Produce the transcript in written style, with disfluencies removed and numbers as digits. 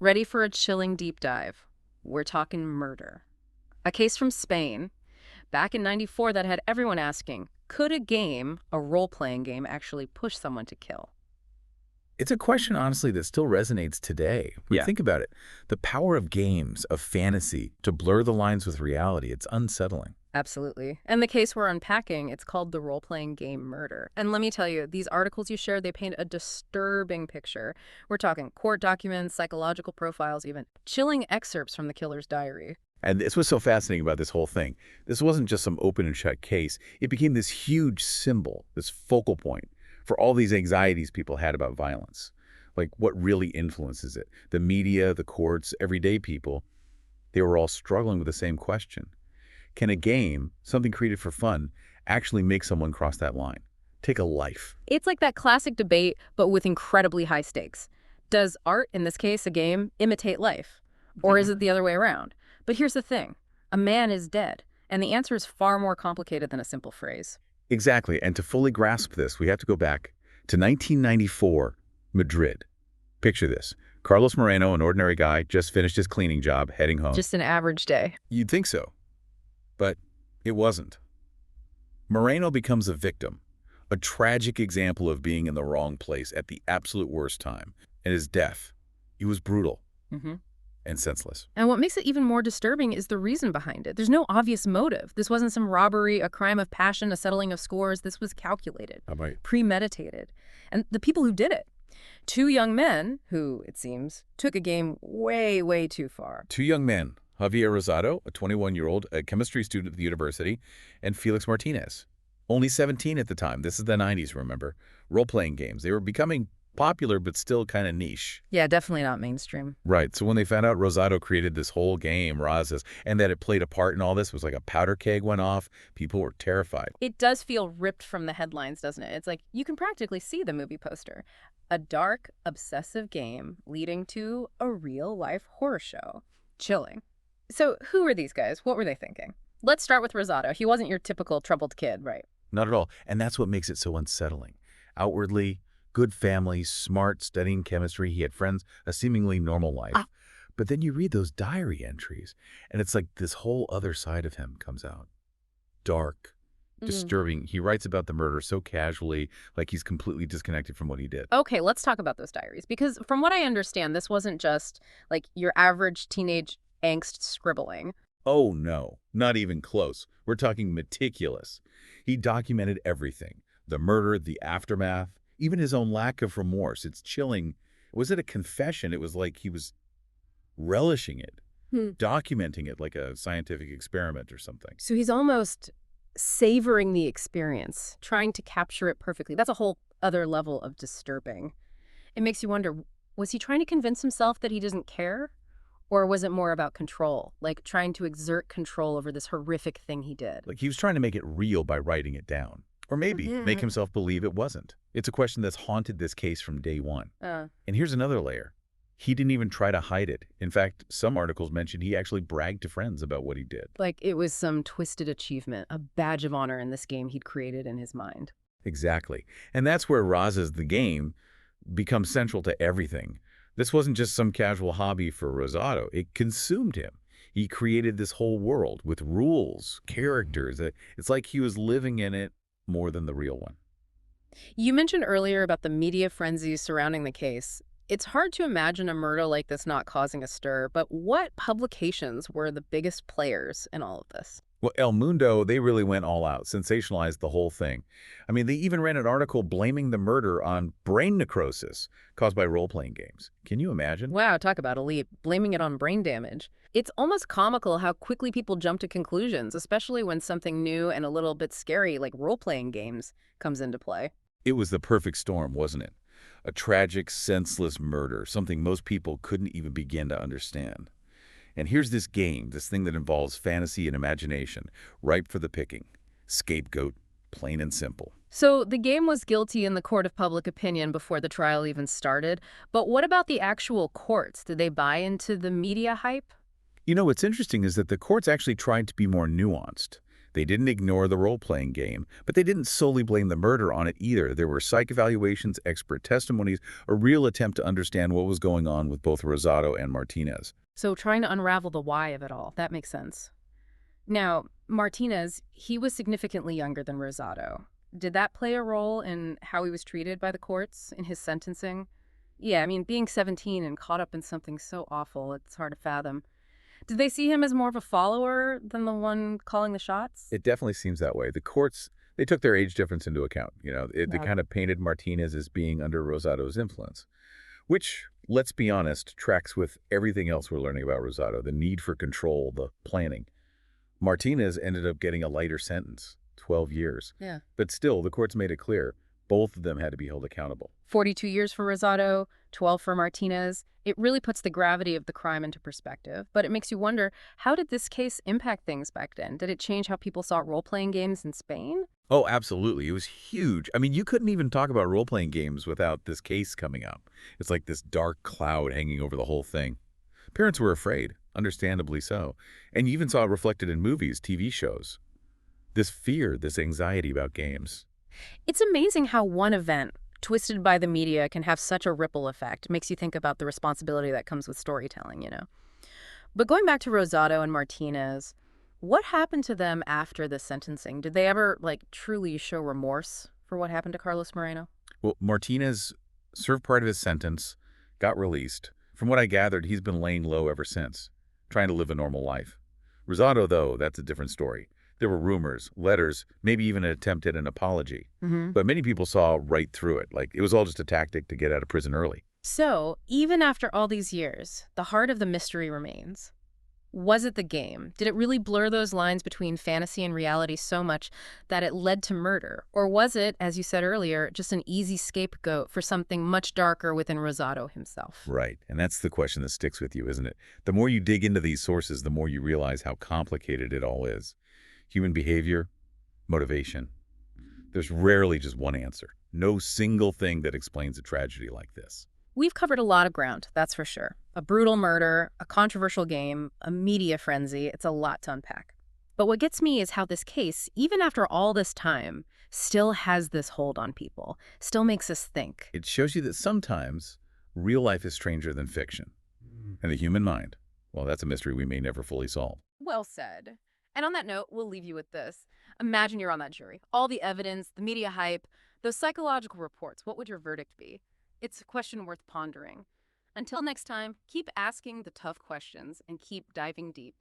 Ready for a chilling deep dive? We're talking murder. A case from Spain, back in '94 that had everyone asking, could a game, a role-playing game, actually push someone to kill? It's a question, honestly, that still resonates today. Yeah. Think about it. The power of games, of fantasy, to blur the lines with reality, it's unsettling. Absolutely. And the case we're unpacking, it's called the role-playing game Murder. And let me tell you, these articles you shared, they paint a disturbing picture. We're talking court documents, psychological profiles, even chilling excerpts from the killer's diary. And this was so fascinating about this whole thing. This wasn't just some open and shut case. It became this huge symbol, this focal point for all these anxieties people had about violence. Like, what really influences it? The media, the courts, everyday people, they were all struggling with the same question. Can a game, something created for fun, actually make someone cross that line? Take a life. It's like that classic debate, but with incredibly high stakes. Does art, in this case a game, imitate life? Or is it the other way around? But here's the thing. A man is dead, and the answer is far more complicated than a simple phrase. Exactly. And to fully grasp this, we have to go back to 1994, Madrid. Picture this. Carlos Moreno, an ordinary guy, just finished his cleaning job, heading home. Just an average day. You'd think so, but it wasn't. Moreno becomes a victim, a tragic example of being in the wrong place at the absolute worst time. And his death, he was brutal and senseless. And what makes it even more disturbing is the reason behind it. There's no obvious motive. This wasn't some robbery, a crime of passion, a settling of scores. This was calculated, premeditated. And the people who did it, two young men who, it seems, took a game way, way too far. Two young men, Javier Rosado, a 21-year-old a chemistry student at the university, and Felix Martinez, only 17 at the time. This is the 90s, remember? Role-playing games. They were becoming popular, but still kind of niche. Yeah, definitely not mainstream. Right. So when they found out Rosado created this whole game, Razas, and that it played a part in all this, it was like a powder keg went off, people were terrified. It does feel ripped from the headlines, doesn't it? It's like you can practically see the movie poster. A dark, obsessive game leading to a real-life horror show. Chilling. So who are these guys? What were they thinking? Let's start with Rosado. He wasn't your typical troubled kid, right? Not at all. And that's what makes it so unsettling. Outwardly, good family, smart, studying chemistry. He had friends, a seemingly normal life. But then you read those diary entries, and it's like this whole other side of him comes out. Dark, disturbing. He writes about the murder so casually, like he's completely disconnected from what he did. Okay, let's talk about those diaries. Because from what I understand, this wasn't just like your average teenage angst scribbling. Oh, no, not even close. We're talking meticulous. He documented everything. The murder, the aftermath, even his own lack of remorse. It's chilling. Was it a confession? It was like he was relishing it, documenting it like a scientific experiment or something. So he's almost savoring the experience, trying to capture it perfectly. That's a whole other level of disturbing. It makes you wonder, was he trying to convince himself that he doesn't care? Or was it more about control, like trying to exert control over this horrific thing he did? Like he was trying to make it real by writing it down. Or maybe make himself believe it wasn't. It's a question that's haunted this case from day one. And here's another layer. He didn't even try to hide it. In fact, some articles mentioned he actually bragged to friends about what he did. Like it was some twisted achievement, a badge of honor in this game he'd created in his mind. Exactly. And that's where Razas the game becomes central to everything. This wasn't just some casual hobby for Rosado. It consumed him. He created this whole world with rules, characters. It's like he was living in it more than the real one. You mentioned earlier about the media frenzy surrounding the case. It's hard to imagine a murder like this not causing a stir, but what publications were the biggest players in all of this? Well, El Mundo, they really went all out, sensationalized the whole thing. I mean, they even ran an article blaming the murder on brain necrosis caused by role-playing games. Can you imagine? Wow, talk about elite, blaming it on brain damage. It's almost comical how quickly people jump to conclusions, especially when something new and a little bit scary like role-playing games comes into play. It was the perfect storm, wasn't it? A tragic, senseless murder, something most people couldn't even begin to understand. And here's this game, this thing that involves fantasy and imagination, ripe for the picking. Scapegoat, plain and simple. So the game was guilty in the court of public opinion before the trial even started. But what about the actual courts? Did they buy into the media hype? You know, what's interesting is that the courts actually tried to be more nuanced. They didn't ignore the role-playing game, but they didn't solely blame the murder on it either. There were psych evaluations, expert testimonies, a real attempt to understand what was going on with both Rosado and Martinez. So trying to unravel the why of it all, that makes sense. Now, Martinez, he was significantly younger than Rosado. Did that play a role in how he was treated by the courts in his sentencing? Yeah, I mean, being 17 and caught up in something so awful, it's hard to fathom. Did they see him as more of a follower than the one calling the shots? It definitely seems that way. The courts, they took their age difference into account. They Wow. kind of painted Martinez as being under Rosado's influence, which, let's be honest, tracks with everything else we're learning about Rosado, the need for control, the planning. Martinez ended up getting a lighter sentence, 12 years. Yeah. But still, the courts made it clear both of them had to be held accountable. 42 years for Rosado, 12 for Martinez. It really puts the gravity of the crime into perspective, but it makes you wonder, how did this case impact things back then? Did it change how people saw role-playing games in Spain? Oh, absolutely. It was huge. I mean, you couldn't even talk about role-playing games without this case coming up. It's like this dark cloud hanging over the whole thing. Parents were afraid, understandably so. And you even saw it reflected in movies, TV shows. This fear, this anxiety about games. It's amazing how one event, twisted by the media, can have such a ripple effect. It makes you think about the responsibility that comes with storytelling. But going back to Rosado and Martinez, what happened to them after the sentencing? Did they ever, truly show remorse for what happened to Carlos Moreno? Well, Martinez served part of his sentence, got released. From what I gathered, he's been laying low ever since, trying to live a normal life. Rosado, though, that's a different story. There were rumors, letters, maybe even an attempt at an apology. Mm-hmm. But many people saw right through it, like it was all just a tactic to get out of prison early. So, even after all these years, the heart of the mystery remains. Was it the game? Did it really blur those lines between fantasy and reality so much that it led to murder? Or was it, as you said earlier, just an easy scapegoat for something much darker within Rosado himself? Right, and that's the question that sticks with you, isn't it? The more you dig into these sources, the more you realize how complicated it all is. Human behavior, motivation. There's rarely just one answer. No single thing that explains a tragedy like this. We've covered a lot of ground, that's for sure. A brutal murder, a controversial game, a media frenzy. It's a lot to unpack. But what gets me is how this case, even after all this time, still has this hold on people, still makes us think. It shows you that sometimes real life is stranger than fiction. And the human mind, well, that's a mystery we may never fully solve. Well said. And on that note, we'll leave you with this. Imagine you're on that jury. All the evidence, the media hype, those psychological reports, what would your verdict be? It's a question worth pondering. Until next time, keep asking the tough questions and keep diving deep.